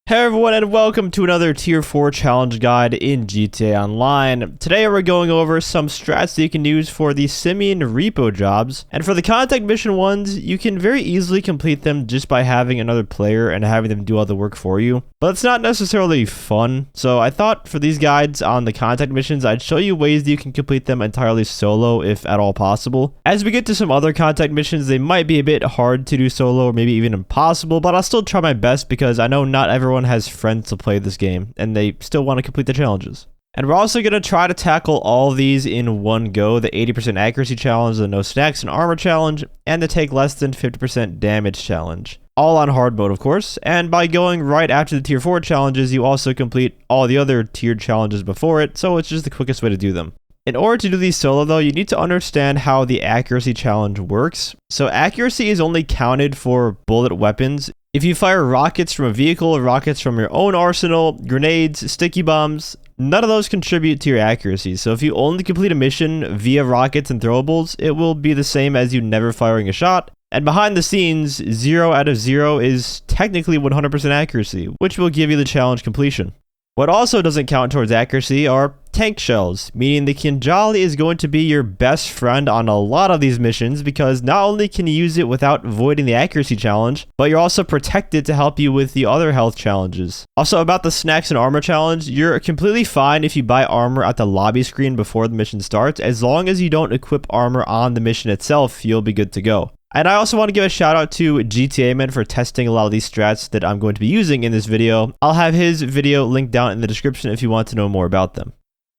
Hey everyone, and welcome to another Tier 4 challenge guide in GTA Online. Today we're going over some strats that you can use for the Simeon Repo jobs. And for the contact mission ones, you can very easily complete them just by having another player and having them do all the work for you. But it's not necessarily fun, so I thought for these guides on the contact missions, I'd show you ways that you can complete them entirely solo if at all possible. As we get to some other contact missions, they might be a bit hard to do solo or maybe even impossible, but I'll still try my best because I know not everyone has friends to play this game and they still want to complete the challenges. And we're also going to try to tackle all of these in one go: the 80% accuracy challenge, the no snacks and armor challenge, and the take less than 50% damage challenge. All on hard mode, of course, and by going right after the tier 4 challenges, you also complete all the other tiered challenges before it, so it's just the quickest way to do them. In order to do these solo though, you need to understand how the accuracy challenge works. So accuracy is only counted for bullet weapons. If you fire rockets from a vehicle, rockets from your own arsenal, grenades, sticky bombs, none of those contribute to your accuracy. So if you only complete a mission via rockets and throwables, it will be the same as you never firing a shot. And behind the scenes, 0 out of 0 is technically 100% accuracy, which will give you the challenge completion. What also doesn't count towards accuracy are tank shells, meaning the Ghillie is going to be your best friend on a lot of these missions because not only can you use it without voiding the accuracy challenge, but you're also protected to help you with the other health challenges. Also, about the snacks and armor challenge, you're completely fine if you buy armor at the lobby screen before the mission starts. As long as you don't equip armor on the mission itself, you'll be good to go. And I also want to give a shout out to GTAMen for testing a lot of these strats that I'm going to be using in this video. I'll have his video linked down in the description if you want to know more about them.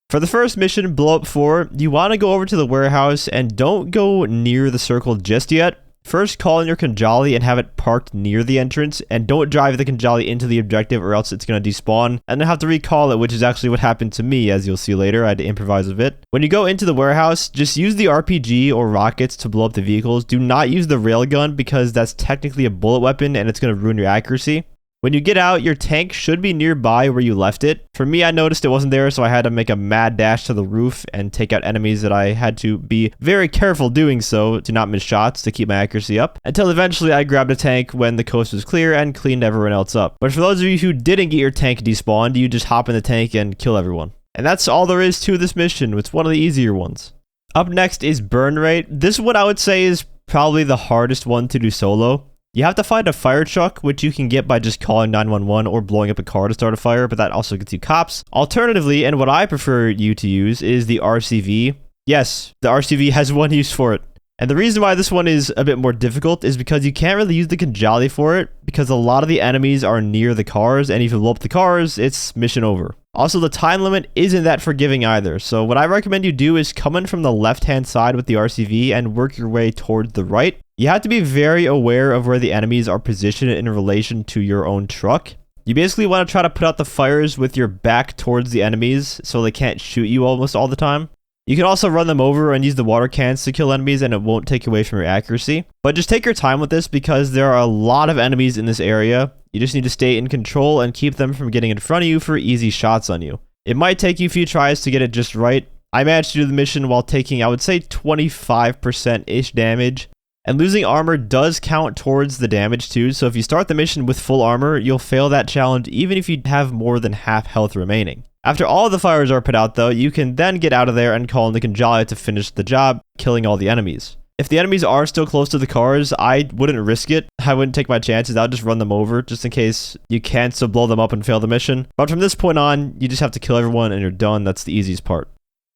For the first mission, Blow Up 4, you want to go over to the warehouse and don't go near the circle just yet. First, call in your Ghillie and have it parked near the entrance, and don't drive the Ghillie into the objective or else it's going to despawn and then have to recall it, which is actually what happened to me, as you'll see later. I had to improvise a bit. When you go into the warehouse, just use the RPG or rockets to blow up the vehicles. Do not use the railgun because that's technically a bullet weapon and it's going to ruin your accuracy. When you get out, your tank should be nearby where you left it. For me, I noticed it wasn't there, so I had to make a mad dash to the roof and take out enemies that I had to be very careful doing so to not miss shots to keep my accuracy up, until eventually I grabbed a tank when the coast was clear and cleaned everyone else up. But for those of you who didn't get your tank despawned, you just hop in the tank and kill everyone. And that's all there is to this mission. It's one of the easier ones. Up next is burn rate. This one I would say is probably the hardest one to do solo. You have to find a fire truck, which you can get by just calling 911 or blowing up a car to start a fire, but that also gets you cops. Alternatively, and what I prefer you to use, is the RCV. Yes, the RCV has one use for it. And the reason why this one is a bit more difficult is because you can't really use the Ghillie for it, because a lot of the enemies are near the cars, and if you blow up the cars, it's mission over. Also, the time limit isn't that forgiving either, so what I recommend you do is come in from the left-hand side with the RCV and work your way towards the right. You have to be very aware of where the enemies are positioned in relation to your own truck. You basically want to try to put out the fires with your back towards the enemies so they can't shoot you almost all the time. You can also run them over and use the water cans to kill enemies and it won't take away from your accuracy. But just take your time with this because there are a lot of enemies in this area. You just need to stay in control and keep them from getting in front of you for easy shots on you. It might take you a few tries to get it just right. I managed to do the mission while taking, I would say, 25%-ish damage. And losing armor does count towards the damage too, so if you start the mission with full armor, you'll fail that challenge even if you have more than half health remaining. After all the fires are put out though, you can then get out of there and call in the Ghillie to finish the job, killing all the enemies. If the enemies are still close to the cars, I wouldn't risk it. I wouldn't take my chances. I'll just run them over just in case you can still blow them up and fail the mission. But from this point on, you just have to kill everyone and you're done. That's the easiest part.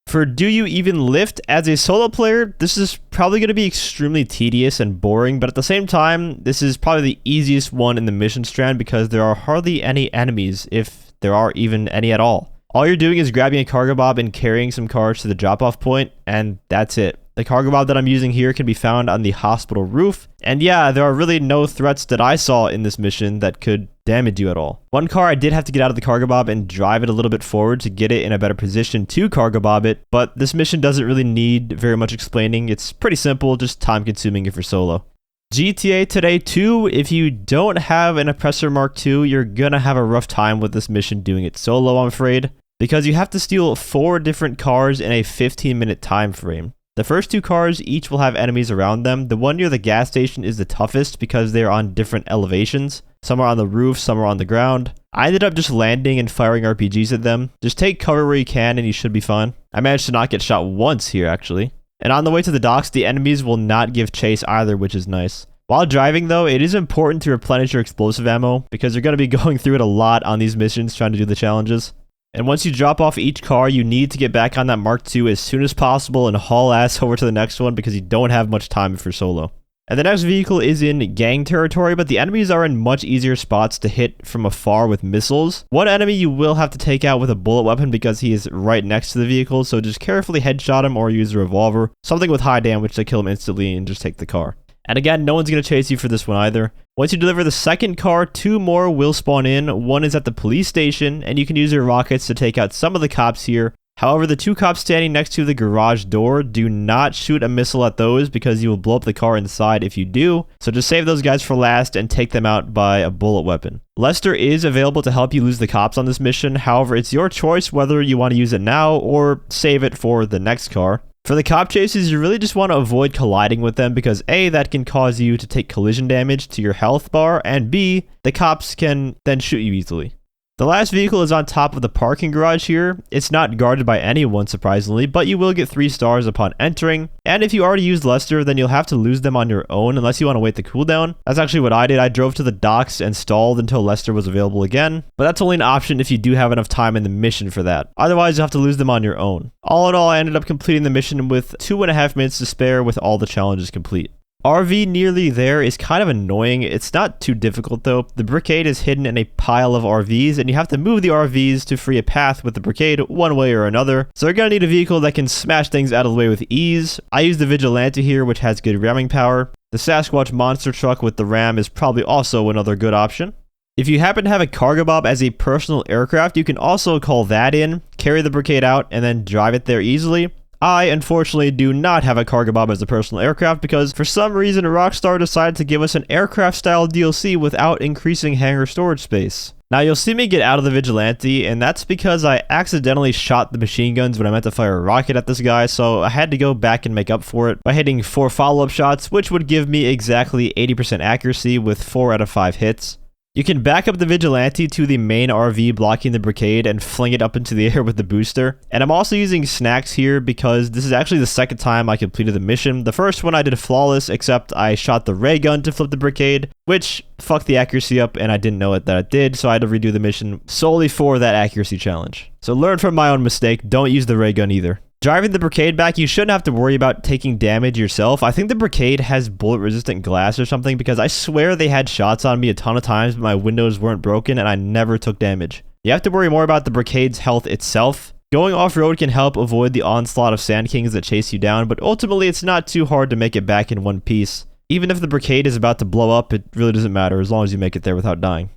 For Do You Even Lift, as a solo player, this is probably going to be extremely tedious and boring, but at the same time, this is probably the easiest one in the mission strand because there are hardly any enemies, if there are even any at all. All you're doing is grabbing a cargo bob and carrying some cars to the drop-off point, and that's it. The cargo bob that I'm using here can be found on the hospital roof, and yeah, there are really no threats that I saw in this mission that could damage you at all. One car I did have to get out of the cargo bob and drive it a little bit forward to get it in a better position to cargo bob it, but this mission doesn't really need very much explaining. It's pretty simple, just time consuming if you're solo. GTA Today 2, if you don't have an Oppressor Mark II, you're gonna have a rough time with this mission doing it solo, I'm afraid, because you have to steal 4 different cars in a 15-minute time frame. The first 2 cars each will have enemies around them. The one near the gas station is the toughest because they're on different elevations. Some are on the roof, some are on the ground. I ended up just landing and firing RPGs at them. Just take cover where you can and you should be fine. I managed to not get shot once here actually. And on the way to the docks, the enemies will not give chase either, which is nice. While driving though, it is important to replenish your explosive ammo because you're going to be going through it a lot on these missions trying to do the challenges. And once you drop off each car, you need to get back on that Mark II as soon as possible and haul ass over to the next one because you don't have much time for solo. And the next vehicle is in gang territory, but the enemies are in much easier spots to hit from afar with missiles. One enemy you will have to take out with a bullet weapon because he is right next to the vehicle, so just carefully headshot him or use a revolver. Something with high damage to kill him instantly and just take the car. And again, no one's going to chase you for this one either. Once you deliver the second car, 2 more will spawn in. One is at the police station, and you can use your rockets to take out some of the cops here. However, the 2 cops standing next to the garage door, do not shoot a missile at those because you will blow up the car inside if you do. So just save those guys for last and take them out by a bullet weapon. Lester is available to help you lose the cops on this mission. However, it's your choice whether you want to use it now or save it for the next car. For the cop chases, you really just want to avoid colliding with them because A, that can cause you to take collision damage to your health bar, and B, the cops can then shoot you easily. The last vehicle is on top of the parking garage here. It's not guarded by anyone, surprisingly, but you will get 3 stars upon entering. And if you already used Lester, then you'll have to lose them on your own unless you want to wait the cooldown. That's actually what I did. I drove to the docks and stalled until Lester was available again. But that's only an option if you do have enough time in the mission for that. Otherwise, you'll have to lose them on your own. All in all, I ended up completing the mission with 2.5 minutes to spare with all the challenges complete. RV nearly there is kind of annoying. It's not too difficult though. The briquette is hidden in a pile of RVs and you have to move the RVs to free a path with the briquette one way or another. So you're going to need a vehicle that can smash things out of the way with ease. I use the Vigilante here, which has good ramming power. The Sasquatch monster truck with the ram is probably also another good option. If you happen to have a cargo bob as a personal aircraft, you can also call that in, carry the briquette out, and then drive it there easily. I, unfortunately, do not have a cargo bob as a personal aircraft because for some reason Rockstar decided to give us an aircraft-style DLC without increasing hangar storage space. Now you'll see me get out of the Vigilante, and that's because I accidentally shot the machine guns when I meant to fire a rocket at this guy, so I had to go back and make up for it by hitting 4 follow-up shots, which would give me exactly 80% accuracy with 4 out of 5 hits. You can back up the Vigilante to the main RV blocking the briquette and fling it up into the air with the booster. And I'm also using snacks here because this is actually the second time I completed the mission. The first one I did flawless, except I shot the ray gun to flip the briquette, which fucked the accuracy up and I didn't know it that it did, so I had to redo the mission solely for that accuracy challenge. So learn from my own mistake, don't use the ray gun either. Driving the briquette back, you shouldn't have to worry about taking damage yourself. I think the briquette has bullet-resistant glass or something because I swear they had shots on me a ton of times, but my windows weren't broken and I never took damage. You have to worry more about the briquette's health itself. Going off-road can help avoid the onslaught of Sand Kings that chase you down, but ultimately it's not too hard to make it back in one piece. Even if the briquette is about to blow up, it really doesn't matter as long as you make it there without dying.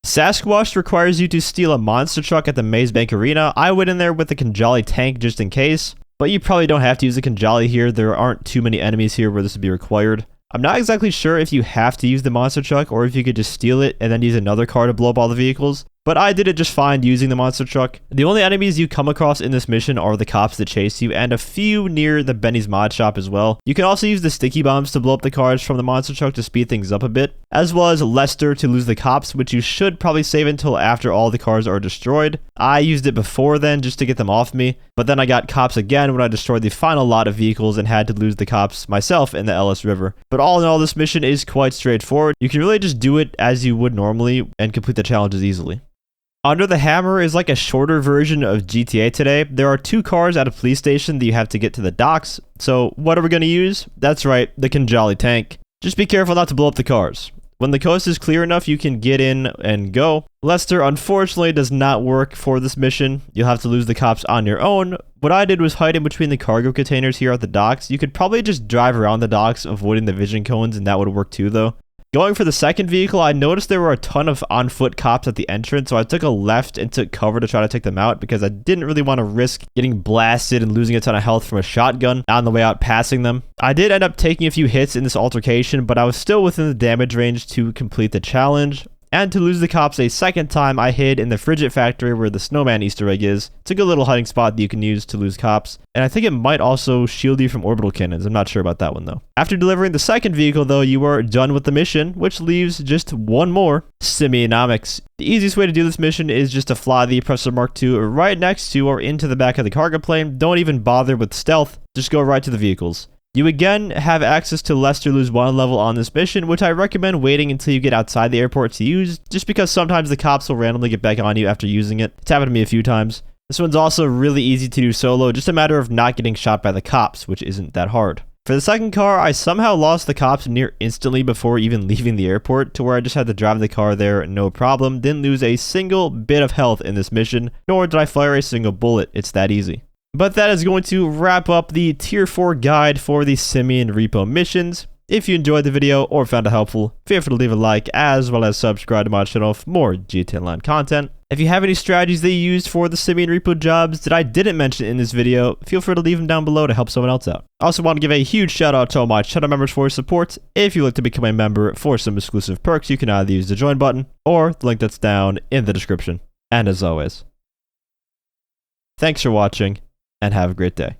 Sasquatch requires you to steal a monster truck at the Maze Bank Arena. I went in there with the Ghillie tank just in case, but you probably don't have to use the Ghillie here. There aren't too many enemies here where this would be required. I'm not exactly sure if you have to use the monster truck or if you could just steal it and then use another car to blow up all the vehicles, but I did it just fine using the monster truck. The only enemies you come across in this mission are the cops that chase you and a few near the Benny's mod shop as well. You can also use the sticky bombs to blow up the cars from the monster truck to speed things up a bit, as well as Lester to lose the cops, which you should probably save until after all the cars are destroyed. I used it before then just to get them off me, but then I got cops again when I destroyed the final lot of vehicles and had to lose the cops myself in the Ellis River. But all in all, this mission is quite straightforward. You can really just do it as you would normally and complete the challenges easily. Under the Hammer is like a shorter version of GTA today. There are 2 cars at a police station that you have to get to the docks. So what are we going to use? That's right, the Ghillie tank. Just be careful not to blow up the cars. When the coast is clear enough, you can get in and go. Lester unfortunately does not work for this mission. You'll have to lose the cops on your own. What I did was hide in between the cargo containers here at the docks. You could probably just drive around the docks avoiding the vision cones and that would work too though. Going for the second vehicle, I noticed there were a ton of on-foot cops at the entrance, so I took a left and took cover to try to take them out because I didn't really want to risk getting blasted and losing a ton of health from a shotgun on the way out passing them. I did end up taking a few hits in this altercation, but I was still within the damage range to complete the challenge. And to lose the cops a second time, I hid in the Frigid factory where the snowman Easter egg is. It's a good little hiding spot that you can use to lose cops. And I think it might also shield you from orbital cannons. I'm not sure about that one though. After delivering the second vehicle though, you are done with the mission, which leaves just one more, Simionomics. The easiest way to do this mission is just to fly the Oppressor Mark II right next to or into the back of the cargo plane. Don't even bother with stealth, just go right to the vehicles. You again have access to Lester Lose 1 level on this mission, which I recommend waiting until you get outside the airport to use, just because sometimes the cops will randomly get back on you after using it. It's happened to me a few times. This one's also really easy to do solo, just a matter of not getting shot by the cops, which isn't that hard. For the second car, I somehow lost the cops near instantly before even leaving the airport, to where I just had to drive the car there no problem. Didn't lose a single bit of health in this mission, nor did I fire a single bullet. It's that easy. But that is going to wrap up the Tier 4 guide for the Simeon Repo missions. If you enjoyed the video or found it helpful, feel free to leave a like as well as subscribe to my channel for more GTA Online content. If you have any strategies that you used for the Simeon Repo jobs that I didn't mention in this video, feel free to leave them down below to help someone else out. I also want to give a huge shout out to all my channel members for your support. If you'd like to become a member for some exclusive perks, you can either use the join button or the link that's down in the description. And as always, thanks for watching and have a great day.